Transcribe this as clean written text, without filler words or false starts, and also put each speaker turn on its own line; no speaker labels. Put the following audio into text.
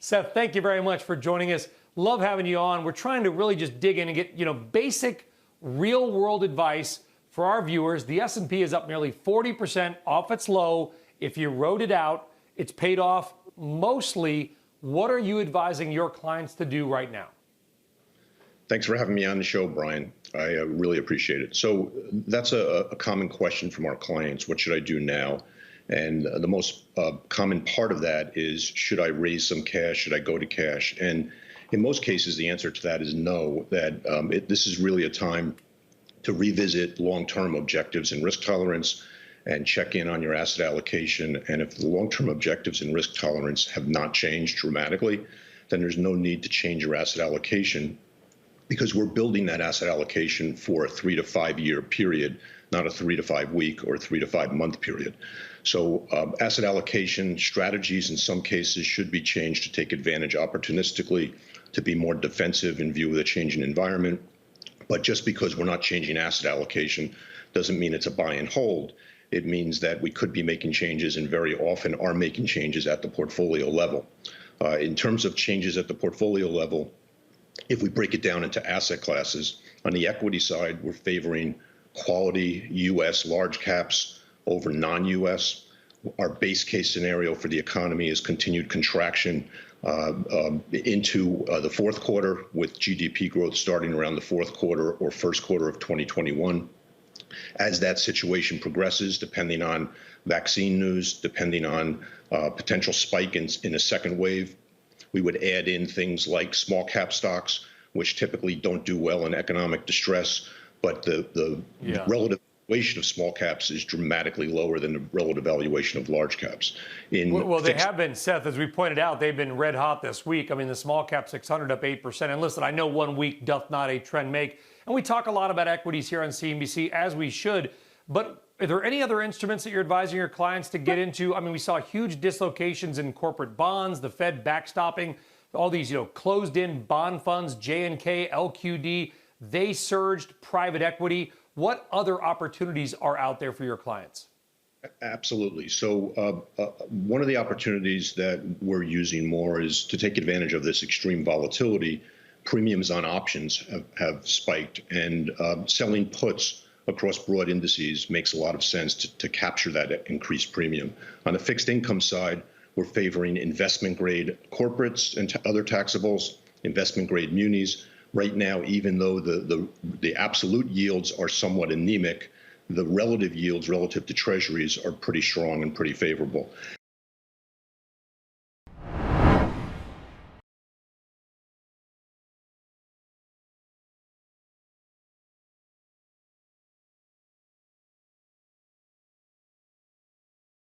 Seth, thank you very much for joining us. Love having you on. We're trying to really just dig in and get, basic real-world advice for our viewers. The S&P is up nearly 40% off its low. If you wrote it out, it's paid off mostly. What are you advising your clients to do right now?
Thanks for having me on the show, Brian. I really appreciate it. So that's a common question from our clients. What should I do now? And the most common part of that is, should I raise some cash? Should I go to cash? And in most cases, the answer to that is no, that this is really a time to revisit long-term objectives and risk tolerance and check in on your asset allocation. And if the long-term objectives and risk tolerance have not changed dramatically, then there's no need to change your asset allocation, because we're building that asset allocation for a 3 to 5 year period, not a 3 to 5 week or 3 to 5 month period. So asset allocation strategies in some cases should be changed to take advantage opportunistically, to be more defensive in view of the changing environment. But just because we're not changing asset allocation doesn't mean it's a buy and hold. It means that we could be making changes, and very often are making changes at the portfolio level. In terms of changes at the portfolio level, if we break it down into asset classes, on the equity side, we're favoring quality U.S. large caps over non-U.S. Our base case scenario for the economy is continued contraction into the fourth quarter, with GDP growth starting around the fourth quarter or first quarter of 2021. As that situation progresses, depending on vaccine news, depending on potential spike in a second wave, we would add in things like small cap stocks, which typically don't do well in economic distress, but the relative valuation of small caps is dramatically lower than the relative valuation of large caps.
Well, they have been, Seth, as we pointed out, they've been red hot this week. I mean, the small cap 600 up 8%. And listen, I know 1 week doth not a trend make. And we talk a lot about equities here on CNBC, as we should. But are there any other instruments that you're advising your clients to get into? I mean, we saw huge dislocations in corporate bonds, the Fed backstopping, all these, closed-in bond funds, J&K, LQD. They surged. Private equity. What other opportunities are out there for your clients?
Absolutely. So one of the opportunities that we're using more is to take advantage of this extreme volatility. Premiums on options have spiked, and selling puts across broad indices makes a lot of sense to capture that increased premium. On the fixed income side, we're favoring investment grade corporates and other taxables, investment grade munis. Right now, even though the absolute yields are somewhat anemic, the relative yields relative to treasuries are pretty strong and pretty favorable.